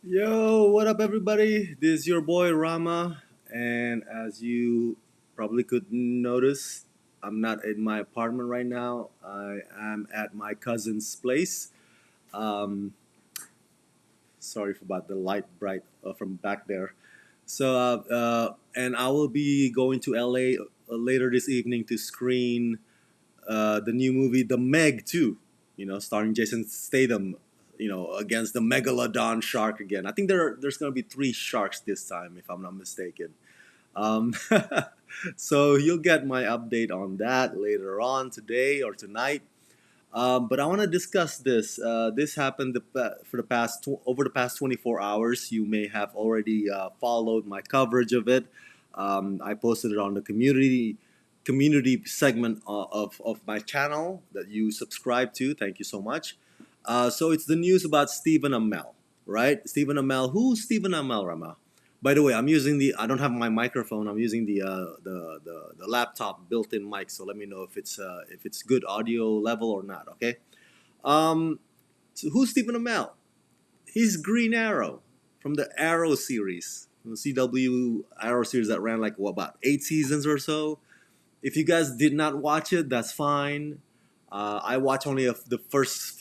Yo, what up, everybody? This is your boy Rama, and as you probably could notice, I'm not in my apartment right now. I am at my cousin's place. Um, Sorry for about the light bright from back there. And I will be going to LA later this evening to screen the new movie The Meg 2, starring Jason Statham, against the megalodon shark again. I think there's going to be three sharks this time, if I'm not mistaken. Um, so you'll get my update on that later on today or tonight. But I want to discuss this. This happened for the over the past 24 hours. You may have already followed my coverage of it. I posted it on the community segment of my channel that you subscribe to. Thank you so much. So it's the news about Stephen Amell, right? Stephen Amell. Who's Stephen Amell, Rama? By the way, I'm using the. I don't have my microphone. I'm using the laptop built-in mic. So let me know if it's good audio level or not. Okay. Um, so who's Stephen Amell? He's Green Arrow from the Arrow series, the CW Arrow series that ran like what about 8 seasons or so. If you guys did not watch it, that's fine. I watched only the first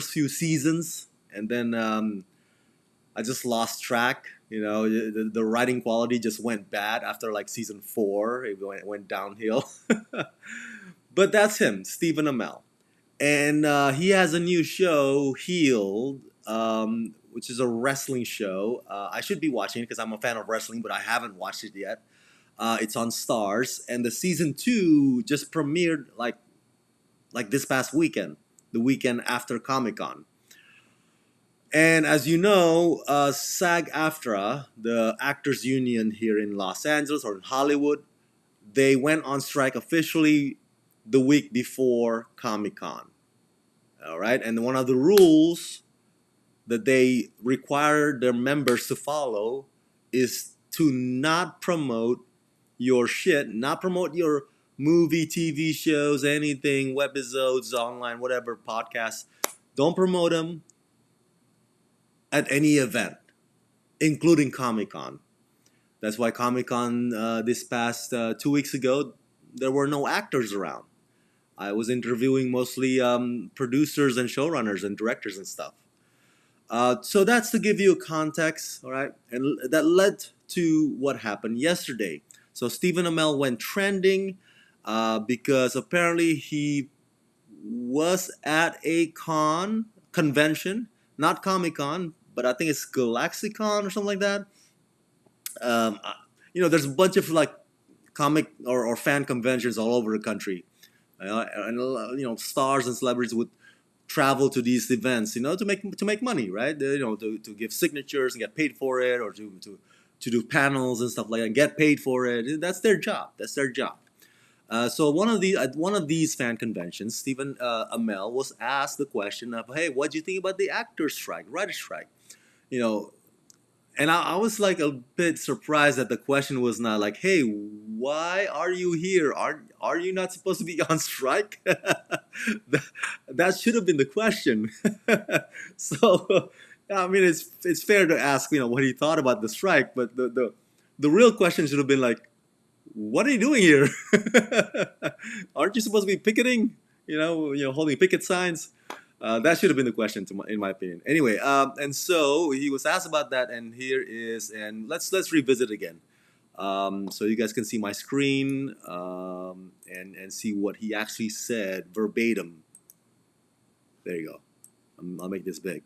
few seasons, and then I just lost track. The writing quality just went bad after like season four. It went downhill. But that's him, Stephen Amell, and he has a new show, Healed, which is a wrestling show. I should be watching it because I'm a fan of wrestling, but I haven't watched it yet. It's on Stars, and the season two just premiered like this past weekend, the weekend after Comic Con. And as you know, SAG-AFTRA, the actors union here in Los Angeles or in Hollywood, they went on strike officially the week before Comic Con. All right, and one of the rules that they require their members to follow is to not promote your shit, not promote your movie, TV shows, anything, webisodes, online, whatever, podcasts. Don't promote them at any event, including Comic Con. That's why Comic Con this past 2 weeks ago, there were no actors around. I was interviewing mostly producers and showrunners and directors and stuff. So that's to give you a context, all right? And that led to what happened yesterday. So Stephen Amell went trending because apparently he was at a convention, not Comic Con, but I think it's Galaxicon or something like that. Um, uh, there's a bunch of like comic or fan conventions all over the country, and stars and celebrities would travel to these events, to make money, right? To give signatures and get paid for it, or to do panels and stuff like that, and get paid for it. That's their job. That's their job. So at one of these fan conventions, Stephen Amell was asked the question of, "Hey, what do you think about the actors' strike, writer's strike?" You know, and I was like a bit surprised that the question was not like, "Hey, why are you here? Are you not supposed to be on strike?" That should have been the question. So, I mean, it's fair to ask, what he thought about the strike, but the real question should have been like, "What are you doing here? Aren't you supposed to be picketing? Holding picket signs." That should have been the question, in my opinion. Anyway, and so he was asked about that, and let's revisit again, so you guys can see my screen, and see what he actually said verbatim. There you go. I'll make this big.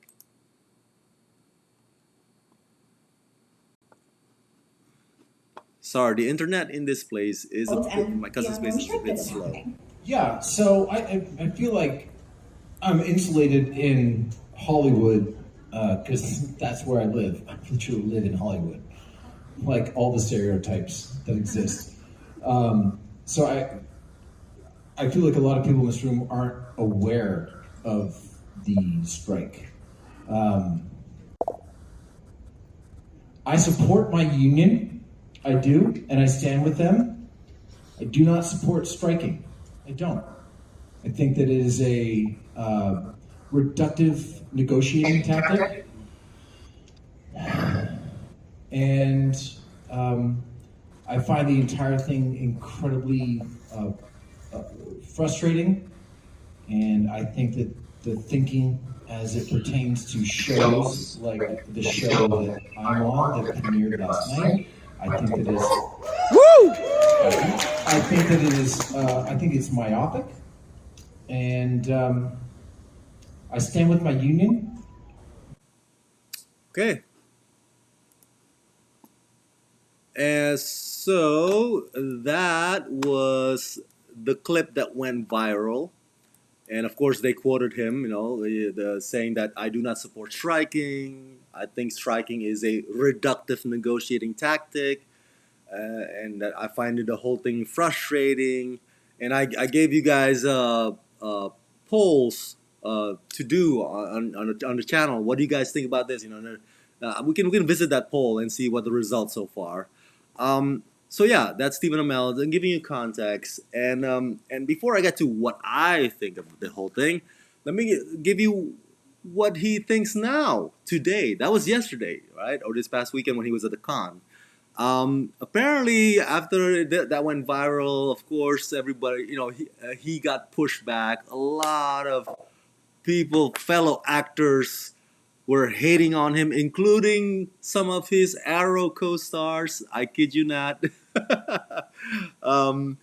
Sorry, the internet in this place my cousin's place is a bit slow. Yeah, so I feel like I'm insulated in Hollywood because that's where I live. I literally live in Hollywood, like all the stereotypes that exist. So I feel like a lot of people in this room aren't aware of the strike. I support my union, I do, and I stand with them. I do not support striking. I don't. I think that it is a reductive negotiating tactic. and um, I find the entire thing incredibly uh, frustrating. And I think that the thinking as it pertains to shows like the show that I'm on that premiered last night, I think that is Woo! I think that it is I think it's myopic, and I stand with my union. Okay. And so that was the clip that went viral. And of course, they quoted him, saying that I do not support striking. I think striking is a reductive negotiating tactic, and that I find the whole thing frustrating. And I gave you guys polls to do on the channel. What do you guys think about this? We can visit that poll and see what the results so far. So yeah, that's Stephen Amell. And giving you context, and before I get to what I think of the whole thing, let me give you what he thinks now, today. That was yesterday, right, or this past weekend when he was at the con. Apparently, after that went viral, of course, everybody, he got pushed back. A lot of people, fellow actors, were hating on him, including some of his Arrow co-stars. I kid you not. um,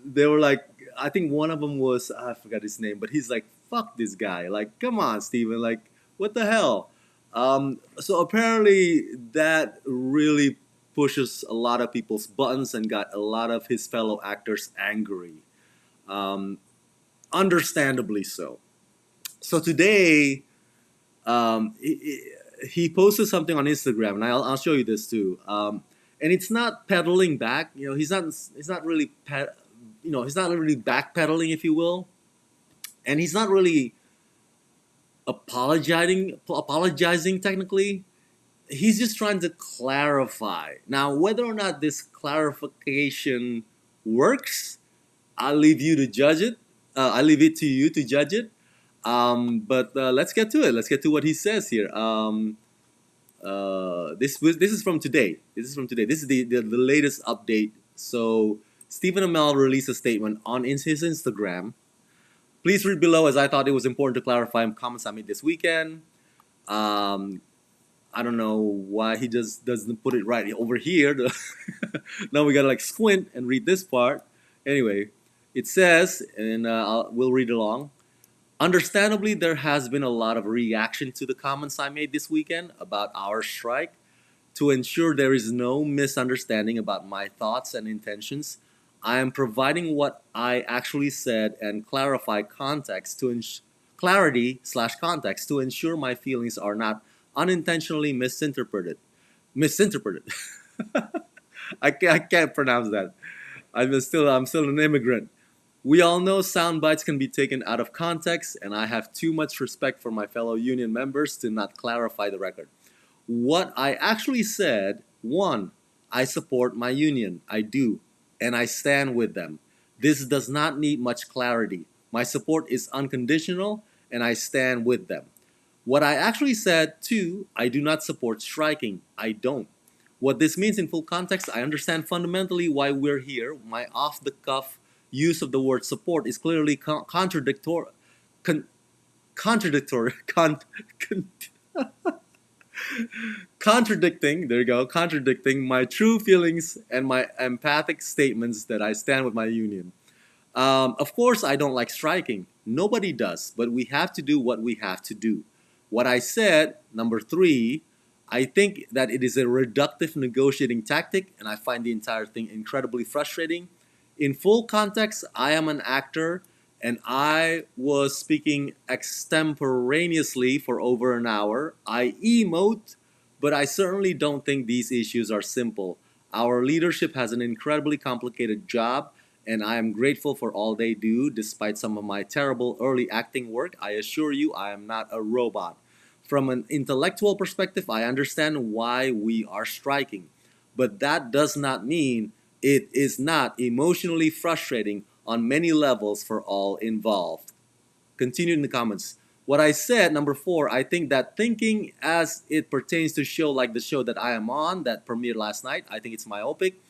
they were like, I think one of them was, I forgot his name, but he's like, fuck this guy. Like, come on, Steven. Like, what the hell? So apparently that really pushes a lot of people's buttons and got a lot of his fellow actors angry. Um, Understandably so. So today, he posted something on Instagram, and I'll show you this too. And it's not pedaling back. He's not really he's not really backpedaling, if you will, and he's not really apologizing technically. He's just trying to clarify. Now, whether or not this clarification works, I'll leave you to judge it. I leave it to you to judge it. But let's get to it. Let's get to what he says here. This is from today. This is from today. This is the latest update. So Stephen Amell released a statement on his Instagram. Please read below, as I thought it was important to clarify comments I made this weekend. Um, I don't know why he just doesn't put it right over here. Now we gotta like squint and read this part. Anyway, it says, and we'll read along. Understandably, there has been a lot of reaction to the comments I made this weekend about our strike. To ensure there is no misunderstanding about my thoughts and intentions, I am providing what I actually said and clarity/context to ensure my feelings are not unintentionally misinterpreted. Misinterpreted. I can't pronounce that. I'm still an immigrant. We all know sound bites can be taken out of context, and I have too much respect for my fellow union members to not clarify the record. What I actually said: one, I support my union. I do, and I stand with them. This does not need much clarity. My support is unconditional, and I stand with them. What I actually said: two, I do not support striking. I don't. What this means in full context, I understand fundamentally why we're here. My off the cuff use of the word support is clearly contradictory. Con- contradictory. Contradicting, there you go, contradicting my true feelings and my empathic statements that I stand with my union. Of course, I don't like striking. Nobody does, but we have to do what we have to do. What I said, number three, I think that it is a reductive negotiating tactic, and I find the entire thing incredibly frustrating. In full context, I am an actor, and I was speaking extemporaneously for over an hour. I emote, but I certainly don't think these issues are simple. Our leadership has an incredibly complicated job, and I am grateful for all they do. Despite some of my terrible early acting work, I assure you I am not a robot. From an intellectual perspective, I understand why we are striking, but that does not mean it is not emotionally frustrating on many levels for all involved. Continue in the comments. What I said, number four, I think that thinking as it pertains to show like the show that I am on that premiered last night, I think it's myopic.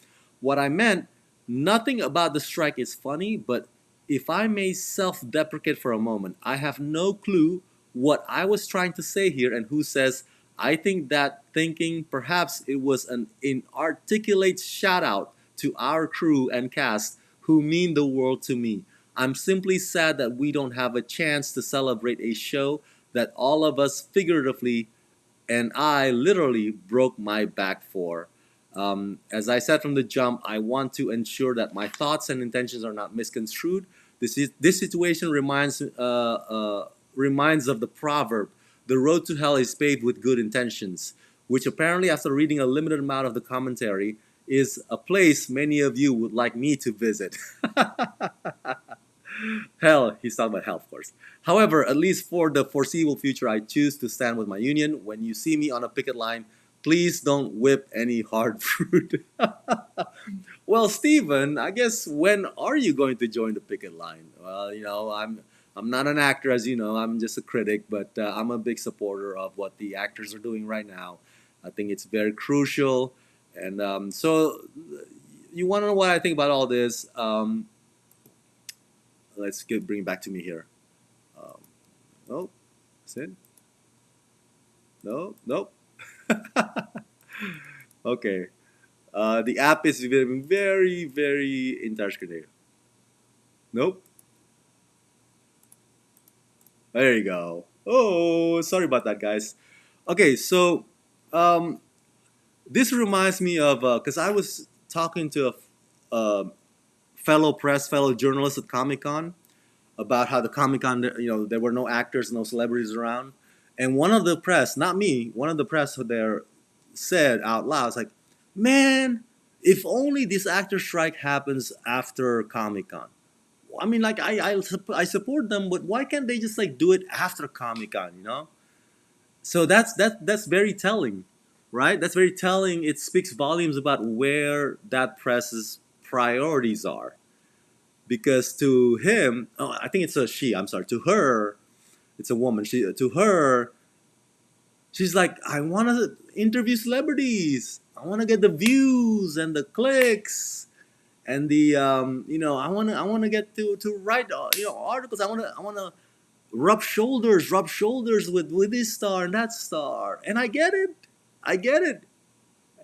What I meant, nothing about the strike is funny, but if I may self deprecate for a moment, I have no clue what I was trying to say here and who says, I think that thinking perhaps it was an inarticulate shout out to our crew and cast who mean the world to me. I'm simply sad that we don't have a chance to celebrate a show that all of us figuratively and I literally broke my back for. As I said from the jump, I want to ensure that my thoughts and intentions are not misconstrued. This situation reminds of the proverb, "The road to hell is paved with good intentions," which apparently, after reading a limited amount of the commentary, is a place many of you would like me to visit. Hell, he's talking about hell, of course. However, at least for the foreseeable future, I choose to stand with my union. When you see me on a picket line, please don't whip any hard fruit. Well, Stephen, I guess when are you going to join the picket line? Well, I'm not an actor, as you know. I'm just a critic, but I'm a big supporter of what the actors are doing right now. I think it's very crucial, and so you want to know what I think about all this? Bring it back to me here. Um, oh, Sid? No, nope. Okay. The app is very, very intoxicating. Nope. There you go. Oh, sorry about that, guys. Okay, so um, this reminds me of because I was talking to a fellow journalist at Comic Con about how the Comic Con, there were no actors, no celebrities around, and one of the press, not me, one of the press there said out loud, "It's like, man, if only this actor strike happens after Comic Con. I mean, like I support them, but why can't they just like do it after Comic Con? You know?" So that's very telling, right? That's very telling. It speaks volumes about where that press's priorities are. Because to him, oh, I think it's a she. I'm sorry. To her, it's a woman. To her, she's like, I want to interview celebrities. I want to get the views and the clicks and the I want to get to write articles. I want to rub shoulders with this star and that star. And I get it. I get it.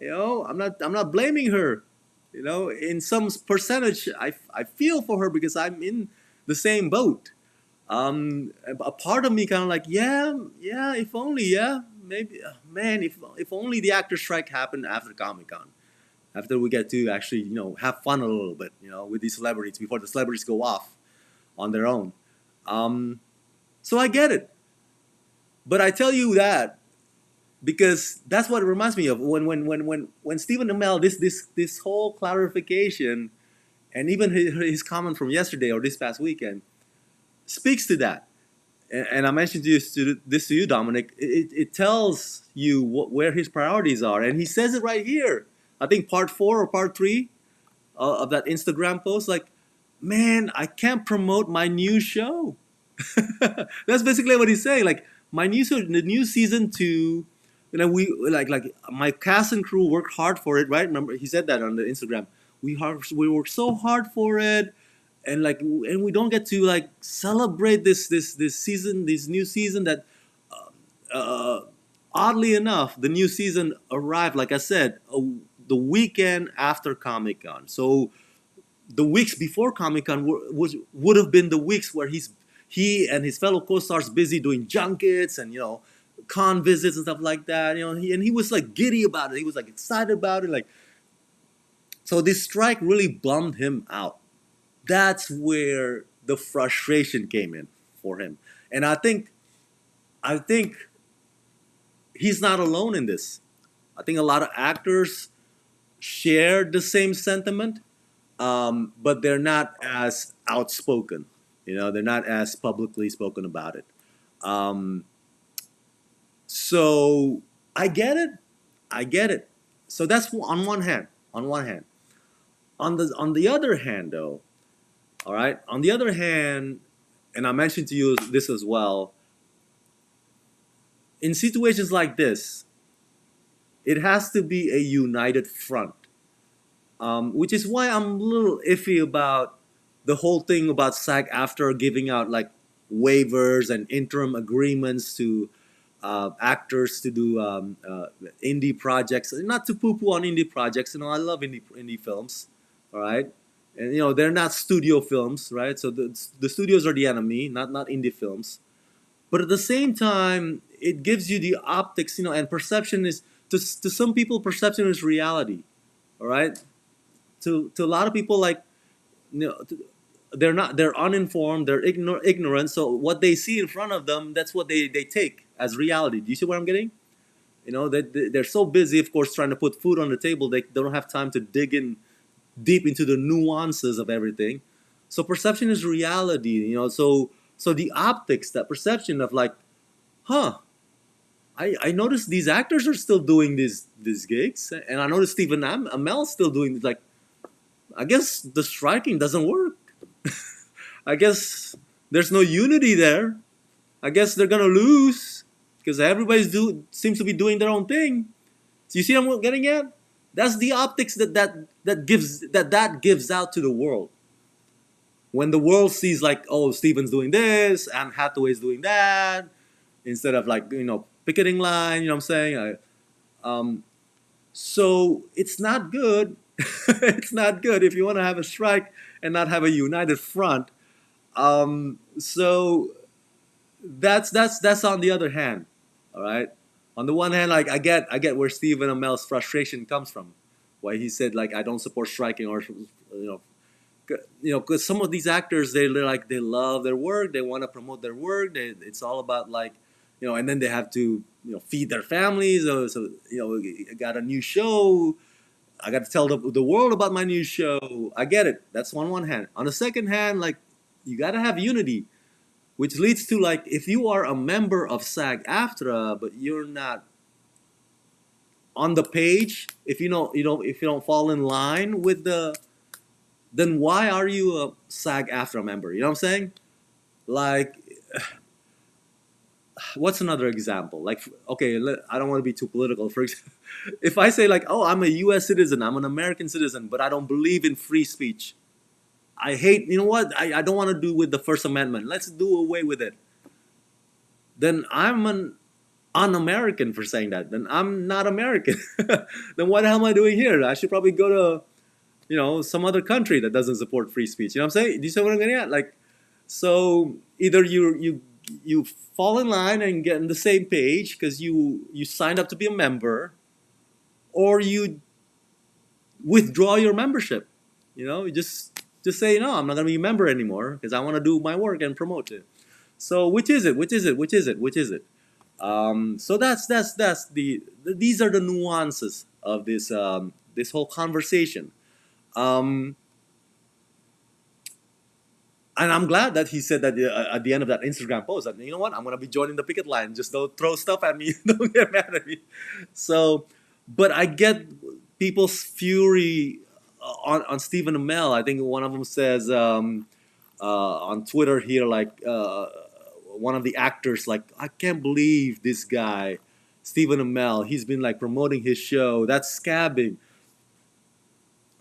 I'm not blaming her. In some percentage, I feel for her because I'm in the same boat. A part of me kind of like, yeah, if only, yeah, maybe, man, if only the actor strike happened after Comic Con, after we get to actually, have fun a little bit, with these celebrities before the celebrities go off on their own. So I get it, but I tell you that because that's what it reminds me of when Stephen Amell this whole clarification and even his comment from yesterday or this past weekend speaks to that. And I mentioned this to you, Dominic. It tells you where his priorities are, and he says it right here. I think part 4 or part 3 of that Instagram post. Like, man, I can't promote my new show. That's basically what he's saying. Like the new season 2. We like my cast and crew worked hard for it, right? Remember, he said that on the Instagram. We worked so hard for it, and we don't get to like celebrate this season, this new season that oddly enough, the new season arrived, like I said, the weekend after Comic Con. So the weeks before Comic Con would have been the weeks where he and his fellow co-stars busy doing junkets and con visits and stuff like that. He was like giddy about it. He was like excited about it. Like, so this strike really bummed him out. That's where the frustration came in for him, and I think he's not alone in this. I think a lot of actors share the same sentiment, but they're not as outspoken. They're not as publicly spoken about it. So I get it. I get it. So that's on one hand. On one hand. On the other hand, though, all right. On the other hand, and I mentioned to you this as well. in situations like this, it has to be a united front, which is why I'm a little iffy about the whole thing about SAG after giving out like waivers and interim agreements to actors to do indie projects. Not to poo-poo on indie projects, I love indie films, all right, and they're not studio films, right? So the studios are the enemy, not indie films. But at the same time, it gives you the optics, and perception is to some people, perception is reality, all right. To a lot of people, like, they're uninformed, they're ignorant, so what they see in front of them, that's what they take as reality. Do you see what I'm getting? They're so busy, of course, trying to put food on the table, they don't have time to dig in deep into the nuances of everything. So perception is reality, so the optics, that perception of like, huh, I noticed these actors are still doing these gigs, and I noticed Stephen Amell's still doing this, like, I guess the striking doesn't work. I guess there's no unity there. I guess they're gonna lose because everybody's seems to be doing their own thing. So you see what I'm getting at? That's the optics that gives out to the world. When the world sees, like, oh, Steven's doing this, Anne Hathaway's doing that, instead of, like, picketing line. You know what I'm saying? So it's not good. It's not good if you want to have a strike and not have a united front. So that's on the other hand. All right. On the one hand, like, I get where Stephen Amell's frustration comes from, why he said, like, I don't support striking, or because some of these actors, they're like, they love their work, they want to promote their work, it's all about, like, and then they have to feed their families. So I got a new show, I got to tell the world about my new show. I get it. That's on one hand. On the second hand, like, you got to have unity, which leads to, like, if you are a member of SAG-AFTRA but you're not on the page, if you don't fall in line with then why are you a SAG-AFTRA member? You know what I'm saying? Like, what's another example? Like, okay, I don't want to be too political. For example, if I say, like, oh, I'm a U.S. citizen, I'm an American citizen, but I don't believe in free speech. I hate, you know what? I don't want to do with the First Amendment. Let's do away with it. Then I'm an un-American for saying that. Then I'm not American. Then what the hell am I doing here? I should probably go to, some other country that doesn't support free speech. You know what I'm saying? Do you see what I'm getting at? Like, so either you fall in line and get on the same page because you signed up to be a member, or you withdraw your membership. You just say, no, I'm not going to be a member anymore because I want to do my work and promote it. So which is it? Which is it? Which is it? Which is it? So that's these are the nuances of this whole conversation. Um, and I'm glad that he said that at the end of that Instagram post, that, you know what, I'm gonna be joining the picket line. Just don't throw stuff at me. Don't get mad at me. So, but I get people's fury on Stephen Amell. I think one of them says on Twitter here, like, one of the actors, like, I can't believe this guy, Stephen Amell. He's been, like, promoting his show. That's scabbing.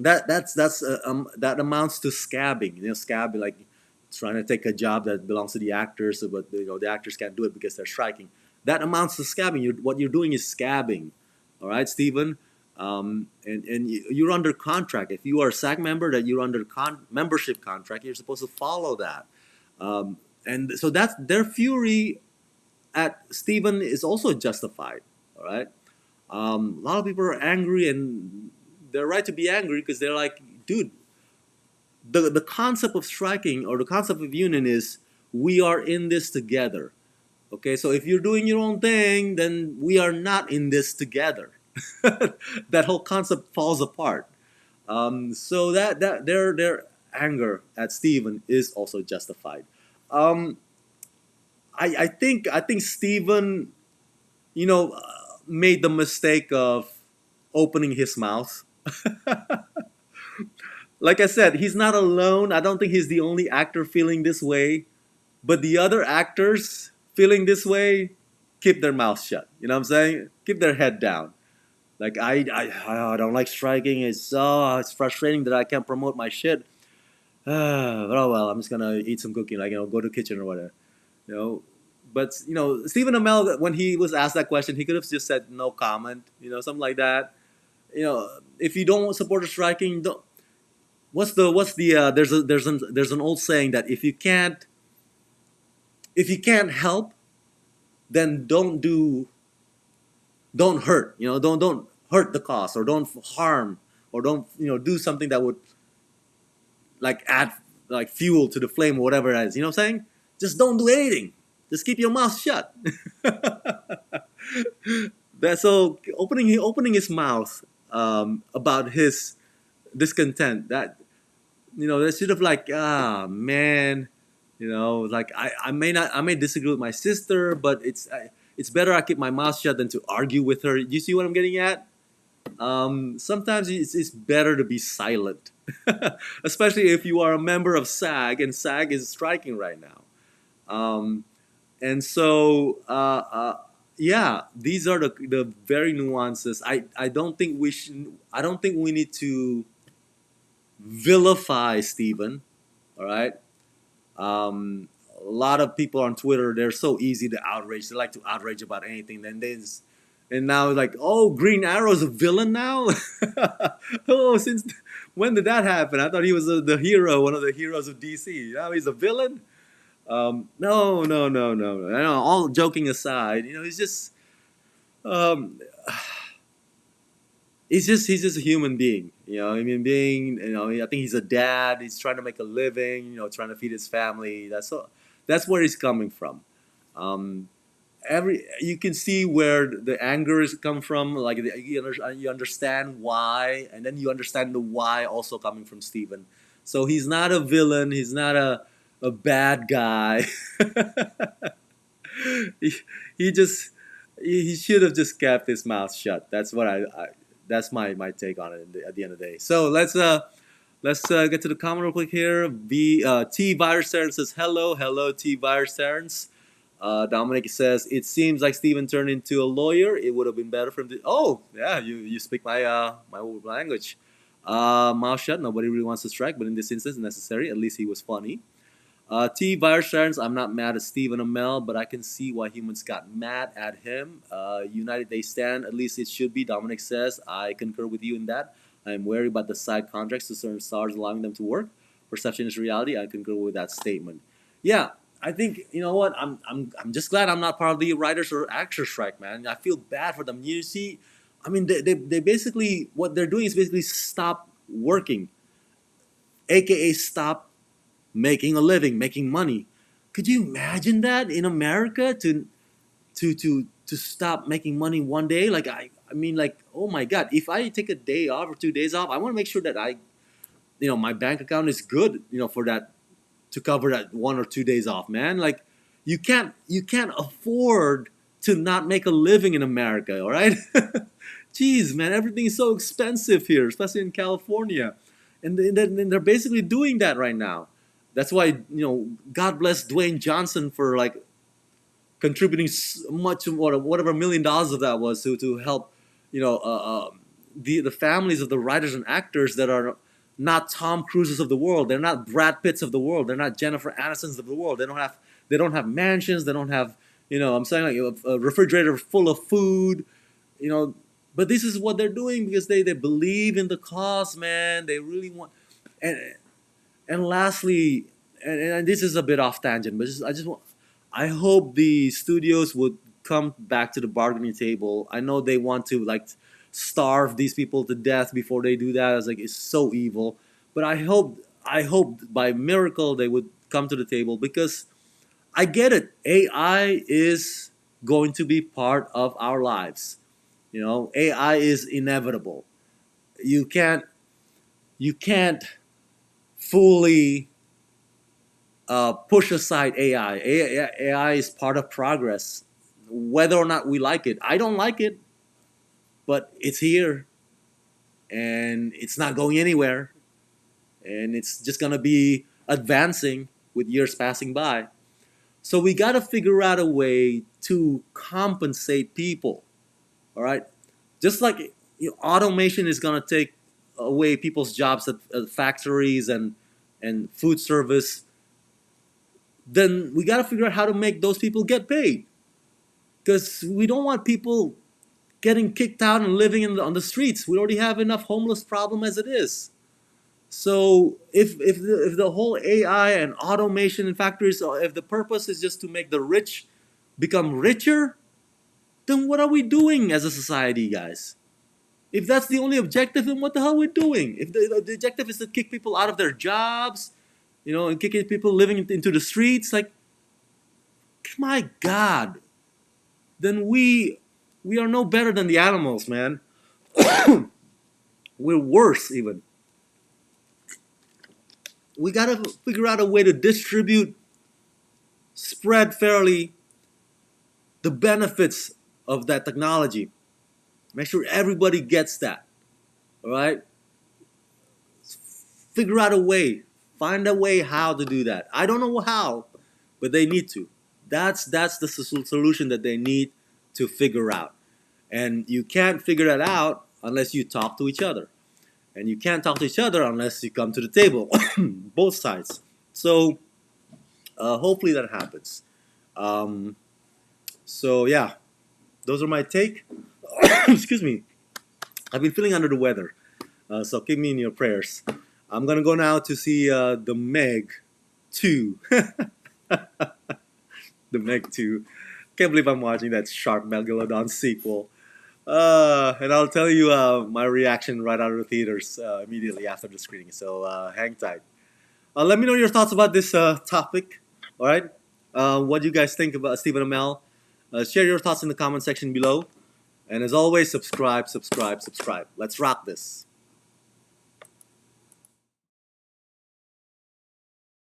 That amounts to scabbing. Scabbing, like, trying to take a job that belongs to the actors, but the actors can't do it because they're striking. That amounts to scabbing. What you're doing is scabbing. All right, Stephen. And you're under contract. If you are a SAG member, that you're under membership contract, you're supposed to follow that. And so that's their fury at Stephen is also justified. All right. A lot of people are angry, and they're right to be angry because they're like, dude, the concept of striking or the concept of union is we are in this together. Okay, so if you're doing your own thing, then we are not in this together. That whole concept falls apart. So that their anger at Stephen is also justified. Um, I think Stephen, made the mistake of opening his mouth. Like I said, he's not alone. I don't think he's the only actor feeling this way, but the other actors feeling this way, keep their mouth shut. You know what I'm saying? Keep their head down. Like I don't like striking. It's frustrating that I can't promote my shit. But oh well, I'm just gonna eat some cookie, like go to the kitchen or whatever. You know, but Stephen Amell, when he was asked that question, he could have just said no comment. Something like that. If you don't support the striking, don't. What's the there's an old saying that if you can't help, then don't hurt. Don't hurt the cause, or don't harm, or don't do something that would like add like fuel to the flame or whatever it is. You know what I'm saying? Just don't do anything. Just keep your mouth shut. That's so opening his mouth about his discontent. That should have like man, like I may disagree with my sister, but it's better I keep my mouth shut than to argue with her. You see what I'm getting at? Sometimes it's better to be silent, especially if you are a member of SAG and SAG is striking right now. And so, yeah, these are the very nuances. I don't think we need to vilify Stephen. All right. A lot of people on Twitter, they're so easy to outrage. They like to outrage about anything. And now it's like, oh, Green Arrow's a villain now. Oh, since when did that happen? I thought he was the hero, one of the heroes of DC. Now he's a villain. No, no, no, no, no. I know, all joking aside, he's just, um, he's just a human being. I mean, I think he's a dad. He's trying to make a living. Trying to feed his family. That's where he's coming from. Um, you can see where the anger is come from. Like you understand why, and then you understand the why also coming from Steven. So he's not a villain. He's not a bad guy. he, he just he should have just kept his mouth shut. That's what that's my take on it at the end of the day. So let's get to the comment real quick here. T Virus Terrence says hello T Virus Terrence. Dominic says it seems like Steven turned into a lawyer. It would have been better for him to. Oh yeah, you speak my language. Mouth shut. Nobody really wants to strike, but in this instance, necessary. At least he was funny. T. Virus I'm not mad at Stephen Amell, but I can see why humans got mad at him. United they stand, at least it should be. Dominic says, I concur with you in that. I am wary about the side contracts to certain stars allowing them to work. Perception is reality. I concur with that statement. Yeah, I think you know what. I'm just glad I'm not part of the writers or actors strike, man. I feel bad for them. You see, I mean, they basically what they're doing is basically stop working, aka stop making a living, making money. Could you imagine that in America to stop making money one day? Like I mean like oh my god, if I take a day off or 2 days off, I want to make sure that my bank account is good, for that to cover that 1 or 2 days off, man. Like you can't afford to not make a living in America, all right? Jeez, man, everything is so expensive here, especially in California, and they're basically doing that right now. That's why God bless Dwayne Johnson for like contributing much of whatever $1 million of that was to help the families of the writers and actors that are not Tom Cruises of the world. They're not Brad Pitts of the world. They're not Jennifer Aniston's of the world. They don't have mansions. They don't have I'm saying like a refrigerator full of food. But this is what they're doing because they believe in the cause, man. They really want and and lastly, and this is a bit off tangent, but I hope the studios would come back to the bargaining table. I know they want to like starve these people to death before they do that. It's so evil, but I hope by miracle they would come to the table because I get it. AI is going to be part of our lives. AI is inevitable. You can't you can't fully push aside AI. AI is part of progress, whether or not we like it. I don't like it, but it's here, and it's not going anywhere, and it's just gonna be advancing with years passing by. So we got to figure out a way to compensate people. All right, just like automation is going to take away people's jobs at factories and food service, then we got to figure out how to make those people get paid, because we don't want people getting kicked out and living on the streets. We already have enough homeless problem as it is. So if the whole AI and automation in factories, if the purpose is just to make the rich become richer, then what are we doing as a society, guys? If that's the only objective, then what the hell are we doing? If the objective is to kick people out of their jobs, and kicking people living into the streets, like, my God, then we are no better than the animals, man. We're worse even. We gotta figure out a way to distribute, spread fairly the benefits of that technology. Make sure everybody gets that. All right? Figure out a way. Find a way how to do that. I don't know how, but they need to. That's the solution that they need to figure out. And you can't figure that out unless you talk to each other. And you can't talk to each other unless you come to the table, both sides. So hopefully that happens. So yeah, those are my take. Excuse me. I've been feeling under the weather, so keep me in your prayers. I'm gonna go now to see the Meg 2. The Meg 2. Can't believe I'm watching that Shark Megalodon sequel. And I'll tell you my reaction right out of the theaters immediately after the screening. So hang tight. Let me know your thoughts about this topic. All right. What do you guys think about Stephen Amell? Share your thoughts in the comment section below. And as always, subscribe. Let's rock this.